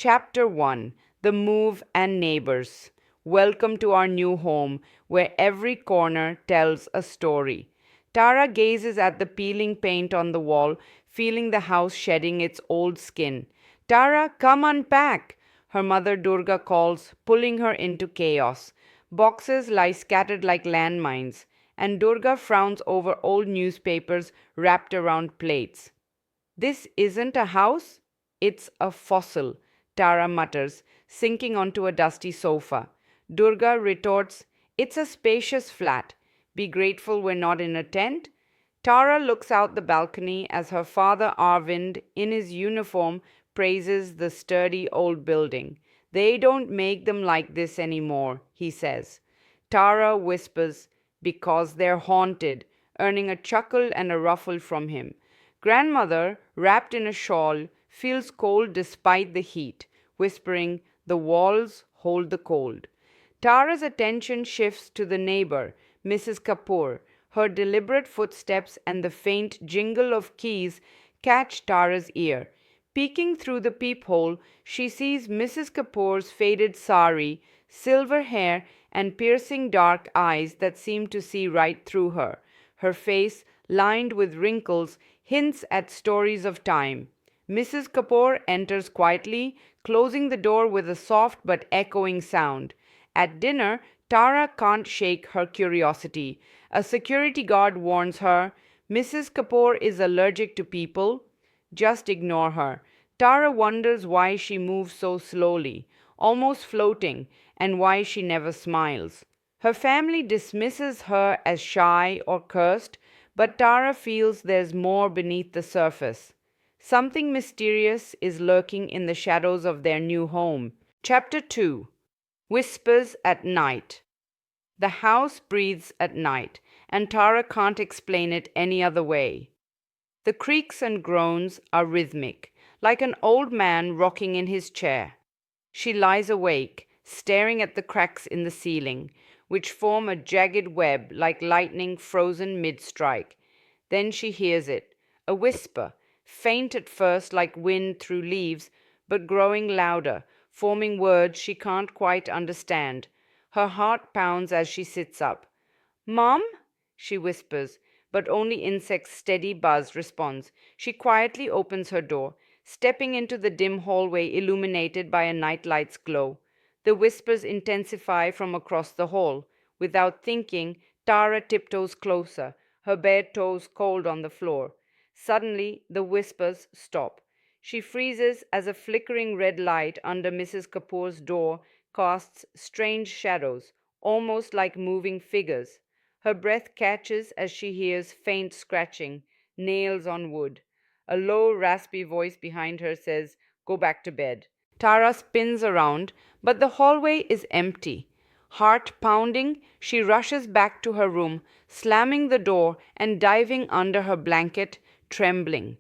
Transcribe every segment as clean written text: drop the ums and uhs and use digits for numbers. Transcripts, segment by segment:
Chapter 1: The Move and Neighbors. Welcome to our new home, where every corner tells a story. Tara gazes at the peeling paint on the wall, feeling the house shedding its old skin. Tara, come unpack! Her mother Durga calls, pulling her into chaos. Boxes lie scattered like landmines, and Durga frowns over old newspapers wrapped around plates. This isn't a house, it's a fossil, Tara mutters, sinking onto a dusty sofa. Durga retorts, it's a spacious flat. Be grateful we're not in a tent. Tara looks out the balcony as her father Arvind, in his uniform, praises the sturdy old building. They don't make them like this anymore, he says. Tara whispers, because they're haunted, earning a chuckle and a ruffle from him. Grandmother, wrapped in a shawl, feels cold despite the heat, whispering, the walls hold the cold. Tara's attention shifts to the neighbor, Mrs. Kapoor. Her deliberate footsteps and the faint jingle of keys catch Tara's ear. Peeking through the peephole, she sees Mrs. Kapoor's faded sari, silver hair, and piercing dark eyes that seem to see right through her. Her face, lined with wrinkles, hints at stories of time. Mrs. Kapoor enters quietly, closing the door with a soft but echoing sound. At dinner, Tara can't shake her curiosity. A security guard warns her, Mrs. Kapoor is allergic to people. Just ignore her. Tara wonders why she moves so slowly, almost floating, and why she never smiles. Her family dismisses her as shy or cursed, but Tara feels there's more beneath the surface. Something mysterious is lurking in the shadows of their new home. Chapter 2: Whispers at Night. The house breathes at night, and Tara can't explain it any other way. The creaks and groans are rhythmic, like an old man rocking in his chair. She lies awake, staring at the cracks in the ceiling, which form a jagged web like lightning frozen mid-strike. Then she hears it, a whisper, faint at first like wind through leaves, but growing louder, forming words she can't quite understand. Her heart pounds as she sits up. Mom? She whispers, but only insect's steady buzz responds. She quietly opens her door, stepping into the dim hallway illuminated by a nightlight's glow. The whispers intensify from across the hall. Without thinking, Tara tiptoes closer, her bare toes cold on the floor. Suddenly, the whispers stop. She freezes as a flickering red light under Mrs. Kapoor's door casts strange shadows, almost like moving figures. Her breath catches as she hears faint scratching, nails on wood. A low, raspy voice behind her says, go back to bed. Tara spins around, but the hallway is empty. Heart pounding, she rushes back to her room, slamming the door and diving under her blanket, trembling.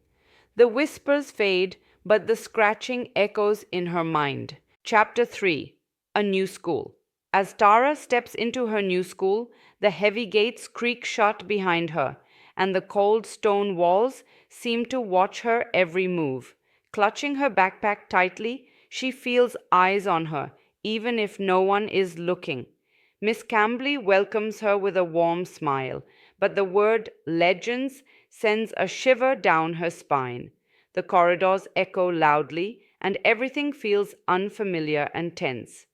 The whispers fade, but the scratching echoes in her mind. Chapter 3: A New School. As Tara steps into her new school, the heavy gates creak shut behind her, and the cold stone walls seem to watch her every move. Clutching her backpack tightly, she feels eyes on her, even if no one is looking. Miss Cambley welcomes her with a warm smile, but the word legends sends a shiver down her spine. The corridors echo loudly, and everything feels unfamiliar and tense.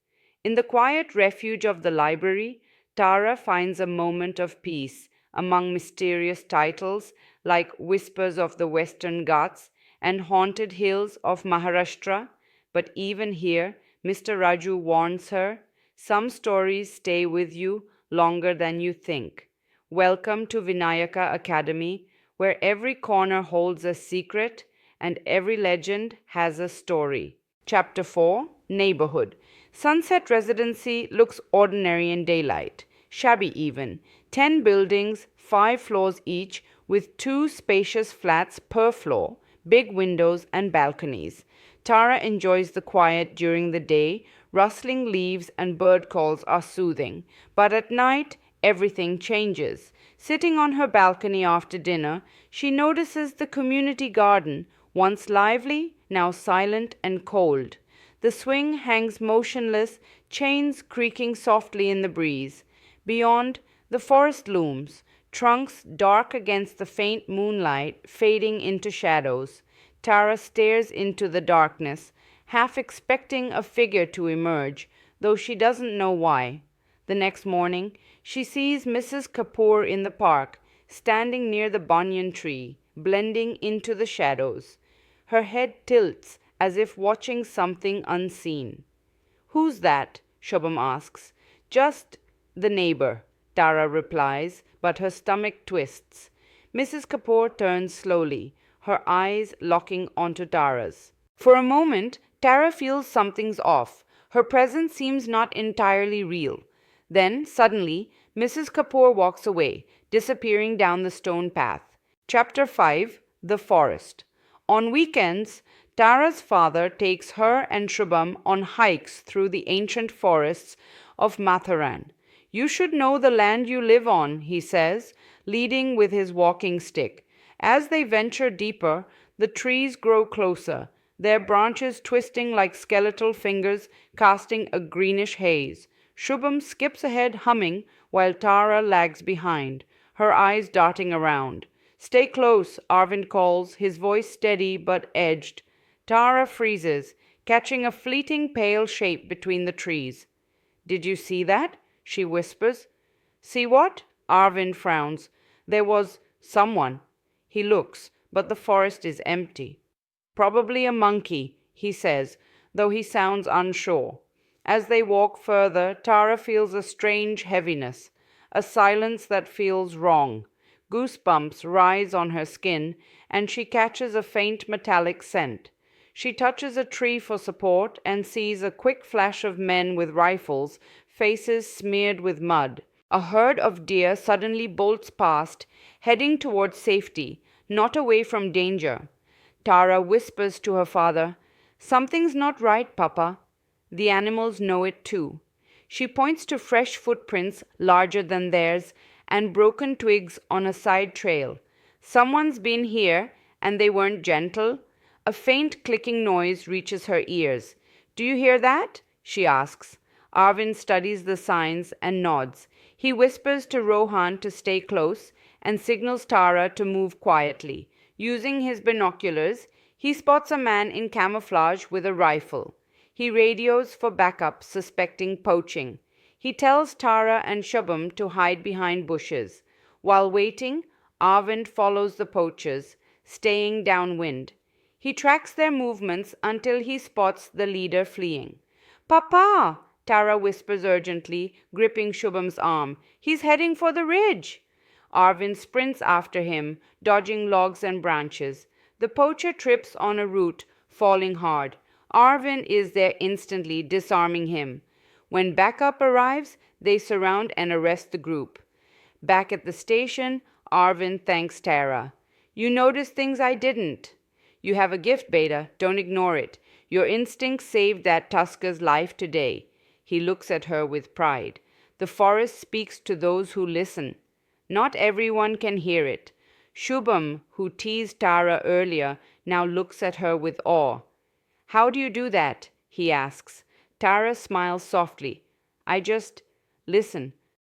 In the quiet refuge of the library, Tara finds a moment of peace among mysterious titles like Whispers of the Western Ghats and Haunted Hills of Maharashtra. But even here, Mr. Raju warns her, some stories stay with you longer than you think. Welcome to Vinayaka Academy, where every corner holds a secret and every legend has a story. Chapter 4: Neighborhood. Sunset Residency looks ordinary in daylight, shabby even. 10 buildings, 5 floors each, with 2 spacious flats per floor, big windows and balconies. Tara enjoys the quiet during the day. Rustling leaves and bird calls are soothing. But at night, everything changes. Sitting on her balcony after dinner, she notices the community garden, once lively, now silent and cold. The swing hangs motionless, chains creaking softly in the breeze. Beyond, the forest looms, trunks dark against the faint moonlight, fading into shadows. Tara stares into the darkness, half expecting a figure to emerge, though she doesn't know why. The next morning, she sees Mrs. Kapoor in the park, standing near the banyan tree, blending into the shadows. Her head tilts as if watching something unseen. Who's that? Shobham asks. Just the neighbor, Tara replies, but her stomach twists. Mrs. Kapoor turns slowly, her eyes locking onto Tara's. For a moment, Tara feels something's off. Her presence seems not entirely real. Then, suddenly, Mrs. Kapoor walks away, disappearing down the stone path. Chapter 5 The Forest. On weekends, Tara's father takes her and Shubham on hikes through the ancient forests of Matheran. You should know the land you live on, he says, leading with his walking stick. As they venture deeper, the trees grow closer, their branches twisting like skeletal fingers, casting a greenish haze. Shubham skips ahead humming, while Tara lags behind, her eyes darting around. Stay close, Arvind calls, his voice steady but edged. Tara freezes, catching a fleeting pale shape between the trees. Did you see that? She whispers. See what? Arvind frowns. There was someone. He looks, but the forest is empty. Probably a monkey, he says, though he sounds unsure. As they walk further, Tara feels a strange heaviness, a silence that feels wrong. Goosebumps rise on her skin, and she catches a faint metallic scent. She touches a tree for support and sees a quick flash of men with rifles, faces smeared with mud. A herd of deer suddenly bolts past, heading towards safety, not away from danger. Tara whispers to her father, Something's not right, Papa. The animals know it too. She points to fresh footprints larger than theirs and broken twigs on a side trail. Someone's been here, and they weren't gentle. A faint clicking noise reaches her ears. Do you hear that? She asks. Arvind studies the signs and nods. He whispers to Rohan to stay close and signals Tara to move quietly. Using his binoculars, he spots a man in camouflage with a rifle. He radios for backup, suspecting poaching. He tells Tara and Shubham to hide behind bushes. While waiting, Arvind follows the poachers, staying downwind. He tracks their movements until he spots the leader fleeing. Papa! Tara whispers urgently, gripping Shubham's arm. He's heading for the ridge. Arvind sprints after him, dodging logs and branches. The poacher trips on a root, falling hard. Arvind is there instantly, disarming him. When backup arrives, they surround and arrest the group. Back at the station, Arvind thanks Tara. You noticed things I didn't. You have a gift, Beta. Don't ignore it. Your instinct saved that Tusker's life today. He looks at her with pride. The forest speaks to those who listen. Not everyone can hear it. Shubham, who teased Tara earlier, now looks at her with awe. How do you do that? He asks. Tara smiles softly. I just listen.